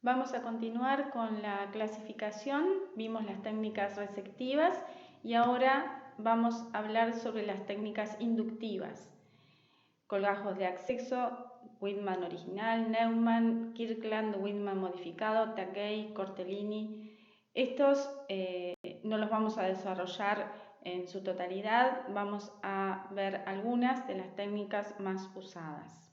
Vamos a continuar con la clasificación. Vimos las técnicas receptivas y ahora vamos a hablar sobre las técnicas inductivas. Colgajos de acceso, Widman original, Neumann, Kirkland, Widman modificado, Takei, Cortellini. Estos no los vamos a desarrollar en su totalidad, vamos a ver algunas de las técnicas más usadas.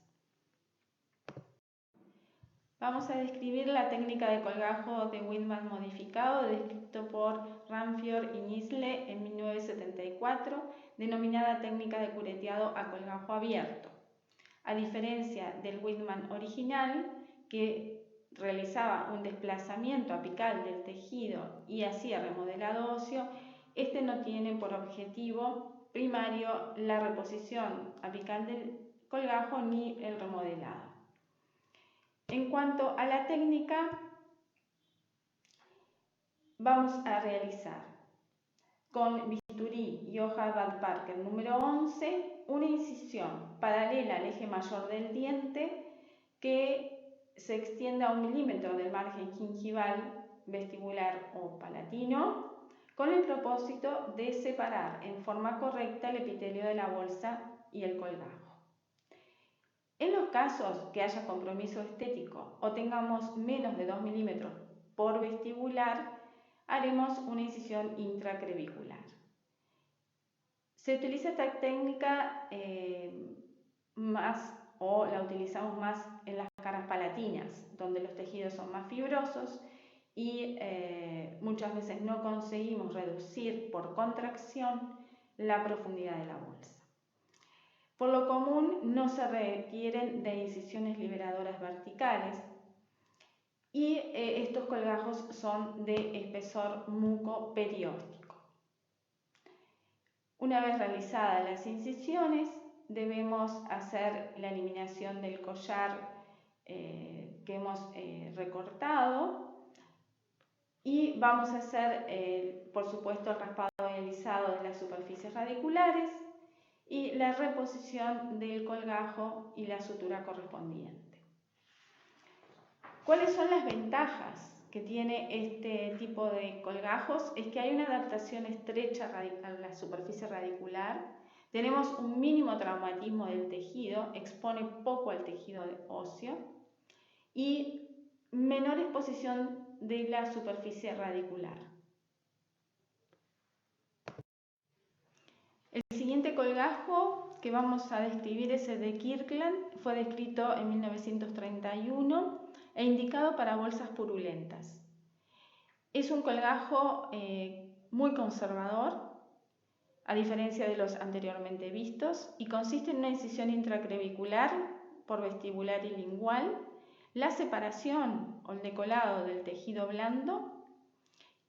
Vamos a describir la técnica de colgajo de Widman modificado, descrito por Ranfjord y Nisle en 1974, denominada técnica de cureteado a colgajo abierto. A diferencia del Widman original, que realizaba un desplazamiento apical del tejido y hacía remodelado óseo, este no tiene por objetivo primario la reposición apical del colgajo ni el remodelado. En cuanto a la técnica, vamos a realizar con bisturí y hoja Bad Parker número 11 una incisión paralela al eje mayor del diente que se extiende a 1 milímetro del margen gingival, vestibular o palatino, con el propósito de separar en forma correcta el epitelio de la bolsa y el colgajo. En los casos que haya compromiso estético o tengamos menos de 2 milímetros por vestibular, haremos una incisión intracrevicular. Se utiliza esta técnica la utilizamos más en las caras palatinas, donde los tejidos son más fibrosos y muchas veces no conseguimos reducir por contracción la profundidad de la bolsa. Por lo común no se requieren de incisiones liberadoras verticales y estos colgajos son de espesor mucoperióstico. Una vez realizadas las incisiones, debemos hacer la eliminación del collar que hemos recortado y vamos a hacer, por supuesto, el raspado y alisado de las superficies radiculares y la reposición del colgajo y la sutura correspondiente. ¿Cuáles son las ventajas que tiene este tipo de colgajos? Es que hay una adaptación estrecha a la superficie radicular, tenemos un mínimo traumatismo del tejido, expone poco al tejido óseo y menor exposición de la superficie radicular. El siguiente colgajo que vamos a describir es el de Kirkland, fue descrito en 1931 e indicado para bolsas purulentas. Es un colgajo muy conservador, a diferencia de los anteriormente vistos, y consiste en una incisión intracrevicular por vestibular y lingual, la separación o el decolado del tejido blando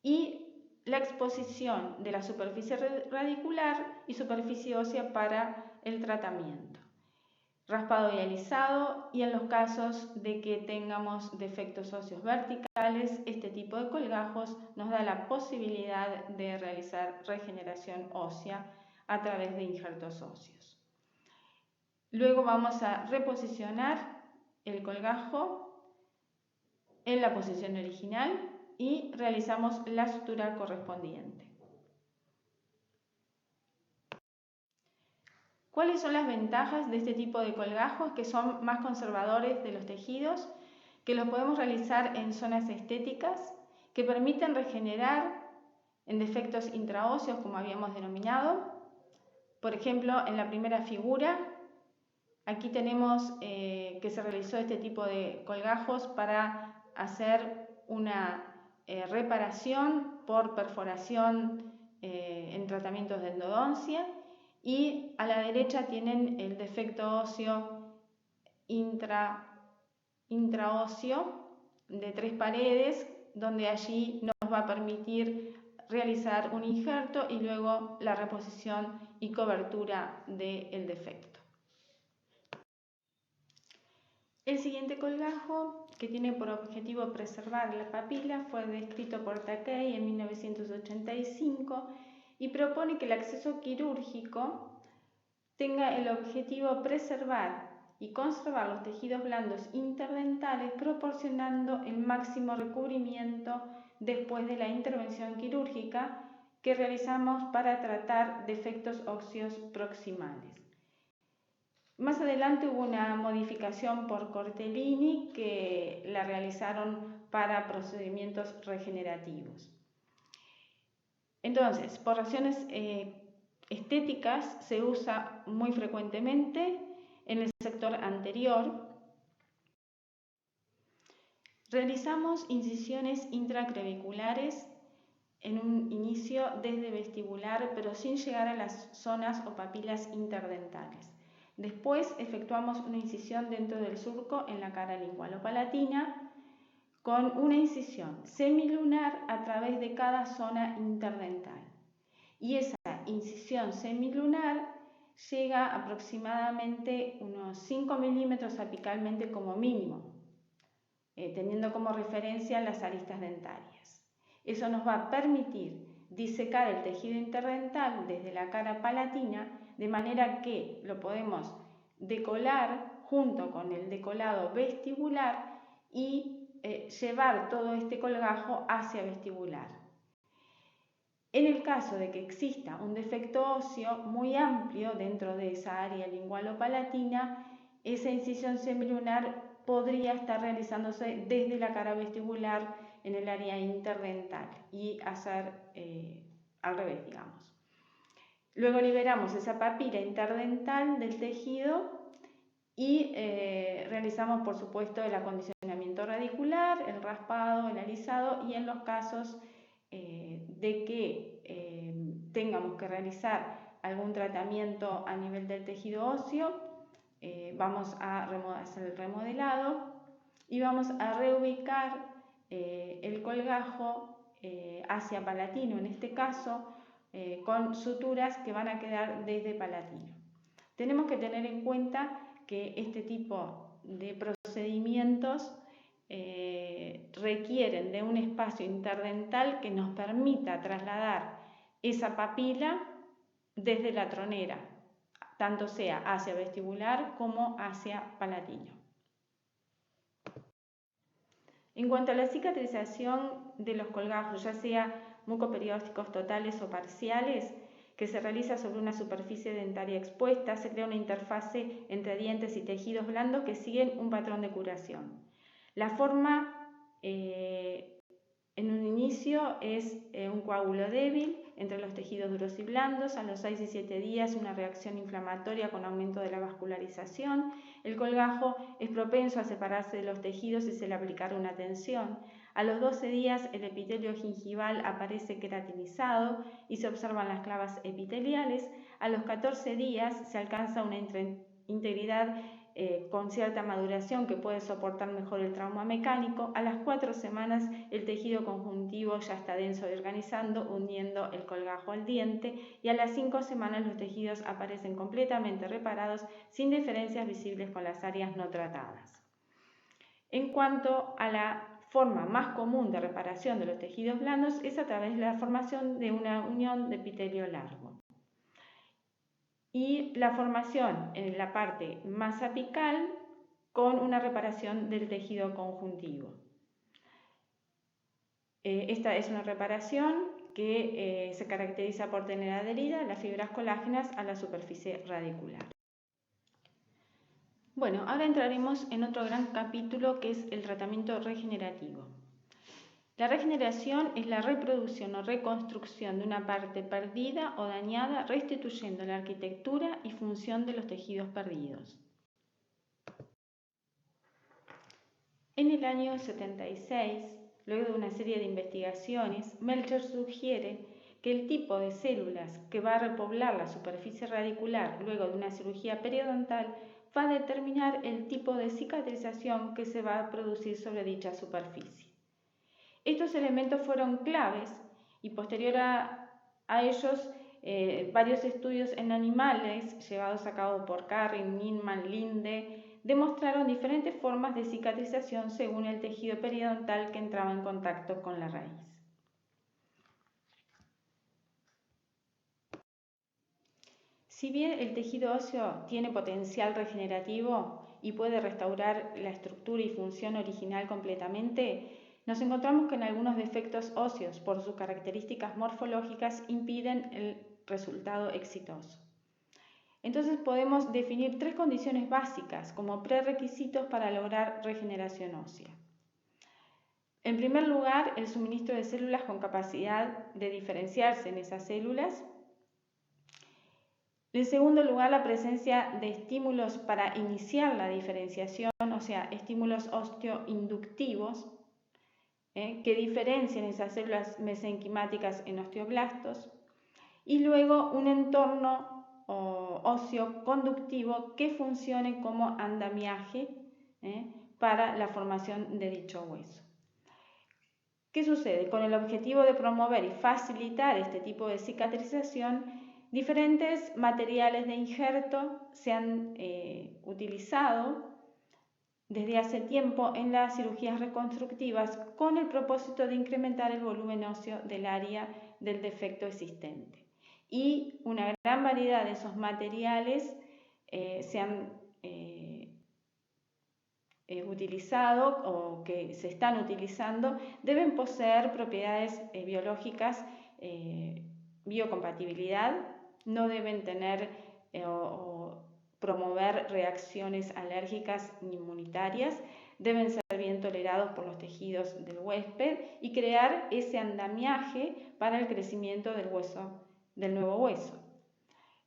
y la exposición de la superficie radicular y superficie ósea para el tratamiento. Raspado y alisado, y en los casos de que tengamos defectos óseos verticales, este tipo de colgajos nos da la posibilidad de realizar regeneración ósea a través de injertos óseos. Luego vamos a reposicionar el colgajo en la posición original y realizamos la sutura correspondiente. ¿Cuáles son las ventajas de este tipo de colgajos? Que son más conservadores de los tejidos, que los podemos realizar en zonas estéticas, que permiten regenerar en defectos intraóseos, como habíamos denominado. Por ejemplo, en la primera figura, aquí tenemos que se realizó este tipo de colgajos para hacer una reparación por perforación en tratamientos de endodoncia, y a la derecha tienen el defecto óseo intraóseo de 3 paredes, donde allí nos va a permitir realizar un injerto y luego la reposición y cobertura del defecto. El siguiente colgajo, que tiene por objetivo preservar la papila, fue descrito por Takei en 1985 y propone que el acceso quirúrgico tenga el objetivo preservar y conservar los tejidos blandos interdentales, proporcionando el máximo recubrimiento después de la intervención quirúrgica que realizamos para tratar defectos óseos proximales. Más adelante hubo una modificación por Cortellini que la realizaron para procedimientos regenerativos. Entonces, por razones estéticas se usa muy frecuentemente en el sector anterior. Realizamos incisiones intraclaviculares en un inicio desde vestibular, pero sin llegar a las zonas o papilas interdentales. Después efectuamos una incisión dentro del surco en la cara lingualo-palatina con una incisión semilunar a través de cada zona interdental. Y esa incisión semilunar llega aproximadamente unos 5 milímetros apicalmente como mínimo, teniendo como referencia las aristas dentarias. Eso nos va a permitir disecar el tejido interdental desde la cara palatina, de manera que lo podemos decolar junto con el decolado vestibular y llevar todo este colgajo hacia vestibular. En el caso de que exista un defecto óseo muy amplio dentro de esa área lingualo-palatina, esa incisión semilunar podría estar realizándose desde la cara vestibular en el área interdental y hacer al revés, digamos. Luego liberamos esa papila interdental del tejido y realizamos, por supuesto, el acondicionamiento radicular, el raspado, el alisado, y en los casos de que tengamos que realizar algún tratamiento a nivel del tejido óseo, vamos a hacer el remodelado y vamos a reubicar el colgajo hacia palatino, en este caso, con suturas que van a quedar desde palatino. Tenemos que tener en cuenta que este tipo de procedimientos requieren de un espacio interdental que nos permita trasladar esa papila desde la tronera, tanto sea hacia vestibular como hacia palatino. En cuanto a la cicatrización de los colgajos, ya sea mucoperiósticos totales o parciales, que se realiza sobre una superficie dentaria expuesta, se crea una interfase entre dientes y tejidos blandos que siguen un patrón de curación. La forma en un inicio es un coágulo débil entre los tejidos duros y blandos. A los 6 y 7 días una reacción inflamatoria con aumento de la vascularización. El colgajo es propenso a separarse de los tejidos si se le aplicara una tensión. A los 12 días el epitelio gingival aparece queratinizado y se observan las clavas epiteliales. A los 14 días se alcanza una integridad con cierta maduración que puede soportar mejor el trauma mecánico. A las 4 semanas el tejido conjuntivo ya está denso y organizando, uniendo el colgajo al diente, y a las 5 semanas los tejidos aparecen completamente reparados sin diferencias visibles con las áreas no tratadas. En cuanto a la forma más común de reparación de los tejidos blandos, es a través de la formación de una unión de epitelio largo y la formación en la parte más apical con una reparación del tejido conjuntivo. Esta es una reparación que se caracteriza por tener adheridas las fibras colágenas a la superficie radicular. Bueno, ahora entraremos en otro gran capítulo que es el tratamiento regenerativo. La regeneración es la reproducción o reconstrucción de una parte perdida o dañada, restituyendo la arquitectura y función de los tejidos perdidos. En el año 76, luego de una serie de investigaciones, Melcher sugiere que el tipo de células que va a repoblar la superficie radicular luego de una cirugía periodontal va a determinar el tipo de cicatrización que se va a producir sobre dicha superficie. Estos elementos fueron claves y posterior a ellos varios estudios en animales llevados a cabo por Carring, Ninman, Linde demostraron diferentes formas de cicatrización según el tejido periodontal que entraba en contacto con la raíz. Si bien el tejido óseo tiene potencial regenerativo, y puede restaurar la estructura y función original completamente, nos encontramos que en algunos defectos óseos, por sus características morfológicas, impiden el resultado exitoso. Entonces podemos definir 3 condiciones básicas como prerequisitos para lograr regeneración ósea. En primer lugar, el suministro de células con capacidad de diferenciarse en esas células. En segundo lugar, la presencia de estímulos para iniciar la diferenciación, o sea, estímulos osteoinductivos, que diferencien esas células mesenquimáticas en osteoblastos. Y luego un entorno óseo conductivo que funcione como andamiaje para la formación de dicho hueso. ¿Qué sucede? Con el objetivo de promover y facilitar este tipo de cicatrización, diferentes materiales de injerto se han utilizado desde hace tiempo en las cirugías reconstructivas con el propósito de incrementar el volumen óseo del área del defecto existente. Y una gran variedad de esos materiales se han utilizado o que se están utilizando, deben poseer propiedades biológicas, biocompatibilidad, no deben tener o promover reacciones alérgicas ni inmunitarias, deben ser bien tolerados por los tejidos del huésped y crear ese andamiaje para el crecimiento del hueso, del nuevo hueso.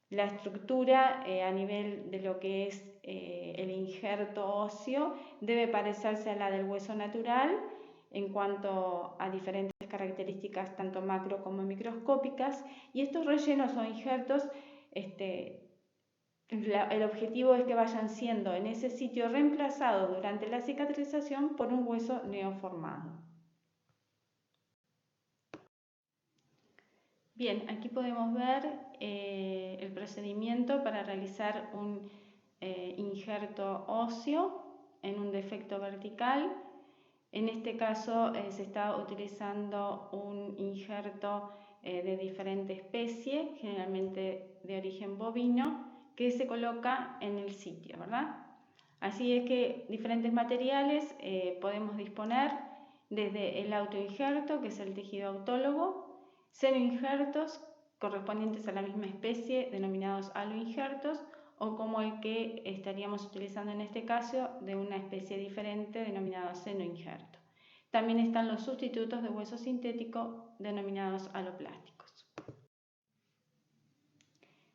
La estructura a nivel de lo que es el injerto óseo debe parecerse a la del hueso natural en cuanto a diferentes características tanto macro como microscópicas, y estos rellenos o injertos el objetivo es que vayan siendo en ese sitio reemplazados durante la cicatrización por un hueso neoformado. Bien, aquí podemos ver el procedimiento para realizar un injerto óseo en un defecto vertical. En este caso se está utilizando un injerto de diferente especie, generalmente de origen bovino, que se coloca en el sitio, ¿verdad? Así es que diferentes materiales podemos disponer desde el autoinjerto, que es el tejido autólogo, senoinjertos correspondientes a la misma especie, denominados aloinjertos, o como el que estaríamos utilizando en este caso, de una especie diferente, denominado senoinjerto. También están los sustitutos de hueso sintético, denominados aloplásticos.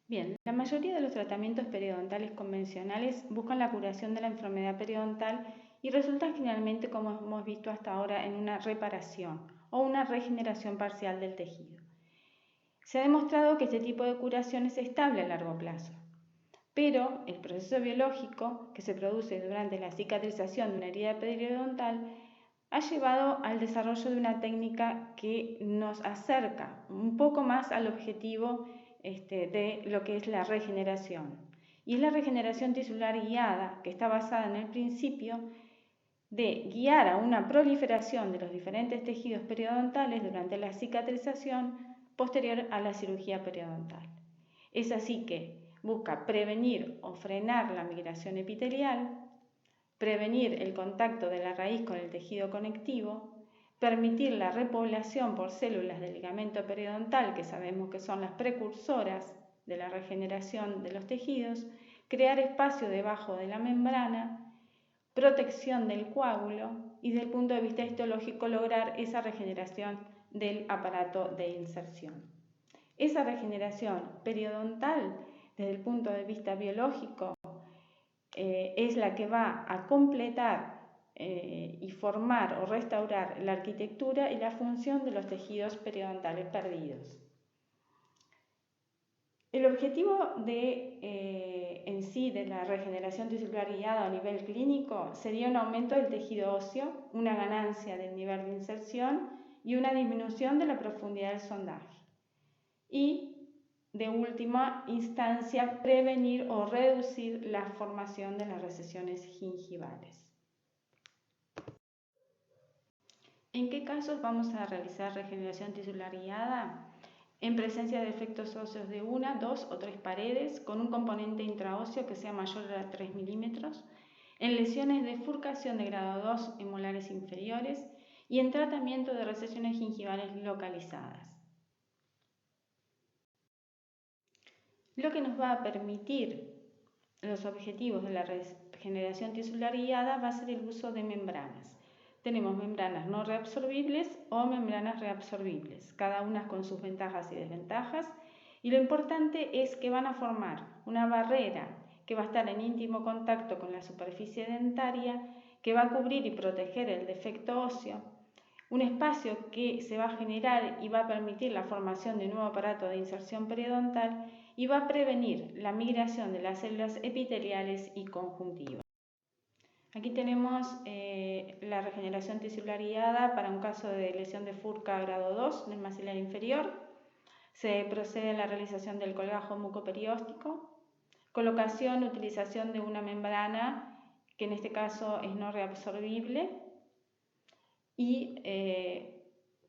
Bien, la mayoría de los tratamientos periodontales convencionales buscan la curación de la enfermedad periodontal y resultan generalmente, como hemos visto hasta ahora, en una reparación o una regeneración parcial del tejido. Se ha demostrado que este tipo de curación es estable a largo plazo, pero el proceso biológico que se produce durante la cicatrización de una herida periodontal ha llevado al desarrollo de una técnica que nos acerca un poco más al objetivo de lo que es la regeneración. Y es la regeneración tisular guiada, que está basada en el principio de guiar a una proliferación de los diferentes tejidos periodontales durante la cicatrización posterior a la cirugía periodontal. Es así que busca prevenir o frenar la migración epitelial, prevenir el contacto de la raíz con el tejido conectivo, permitir la repoblación por células del ligamento periodontal, que sabemos que son las precursoras de la regeneración de los tejidos, crear espacio debajo de la membrana, protección del coágulo y desde el punto de vista histológico lograr esa regeneración del aparato de inserción. Esa regeneración periodontal desde el punto de vista biológico es la que va a completar y formar o restaurar la arquitectura y la función de los tejidos periodontales perdidos. El objetivo en sí de la regeneración tisular guiada a nivel clínico sería un aumento del tejido óseo, una ganancia del nivel de inserción y una disminución de la profundidad del sondaje. Y, de última instancia, prevenir o reducir la formación de las recesiones gingivales. ¿En qué casos vamos a realizar regeneración tisular guiada? En presencia de defectos óseos de 1, 2 o 3 paredes, con un componente intraóseo que sea mayor a 3 milímetros, en lesiones de furcación de grado 2 en molares inferiores y en tratamiento de recesiones gingivales localizadas. Lo que nos va a permitir los objetivos de la regeneración tisular guiada va a ser el uso de membranas. Tenemos membranas no reabsorbibles o membranas reabsorbibles, cada una con sus ventajas y desventajas, y lo importante es que van a formar una barrera que va a estar en íntimo contacto con la superficie dentaria, que va a cubrir y proteger el defecto óseo, un espacio que se va a generar y va a permitir la formación de un nuevo aparato de inserción periodontal y va a prevenir la migración de las células epiteliales y conjuntivas. Aquí tenemos la regeneración tisular guiada para un caso de lesión de furca grado 2 del maxilar inferior. Se procede a la realización del colgajo mucoperióstico, colocación, utilización de una membrana que en este caso es no reabsorbible y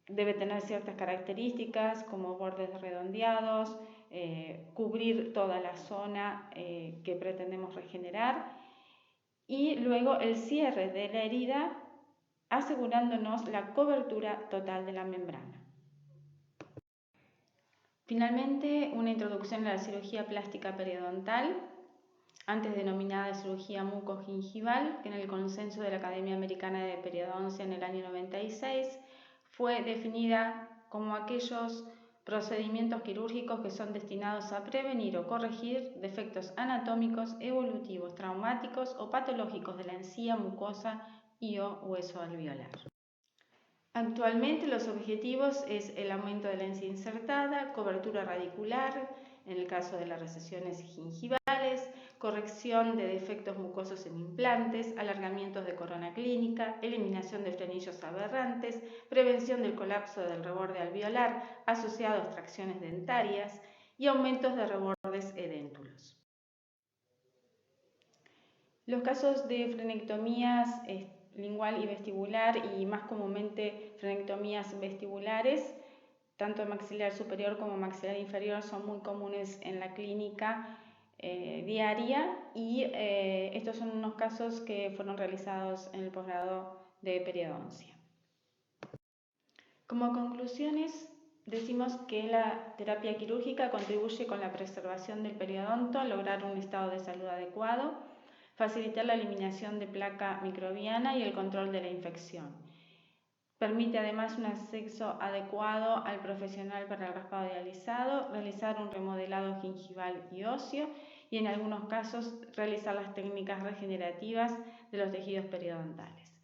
debe tener ciertas características como bordes redondeados, cubrir toda la zona que pretendemos regenerar y luego el cierre de la herida asegurándonos la cobertura total de la membrana. Finalmente, una introducción a la cirugía plástica periodontal, antes denominada cirugía mucogingival, que en el consenso de la Academia Americana de Periodoncia en el año 96 fue definida como aquellos procedimientos quirúrgicos que son destinados a prevenir o corregir defectos anatómicos, evolutivos, traumáticos o patológicos de la encía, mucosa y o hueso alveolar. Actualmente los objetivos es el aumento de la encía insertada, cobertura radicular, en el caso de las recesiones gingivales, corrección de defectos mucosos en implantes, alargamientos de corona clínica, eliminación de frenillos aberrantes, prevención del colapso del reborde alveolar asociado a extracciones dentarias y aumentos de rebordes edéntulos. Los casos de frenectomías lingual y vestibular y más comúnmente frenectomías vestibulares, tanto maxilar superior como maxilar inferior, son muy comunes en la clínica diaria y estos son unos casos que fueron realizados en el posgrado de periodoncia. Como conclusiones, decimos que la terapia quirúrgica contribuye con la preservación del periodonto a lograr un estado de salud adecuado, facilitar la eliminación de placa microbiana y el control de la infección. Permite además un acceso adecuado al profesional para el raspado y alisado, realizar un remodelado gingival y óseo y en algunos casos realizar las técnicas regenerativas de los tejidos periodontales.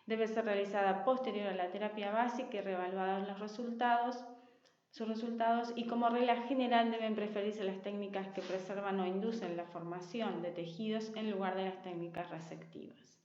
Debe ser realizada posterior a la terapia básica y reevaluados sus resultados y como regla general deben preferirse las técnicas que preservan o inducen la formación de tejidos en lugar de las técnicas resectivas.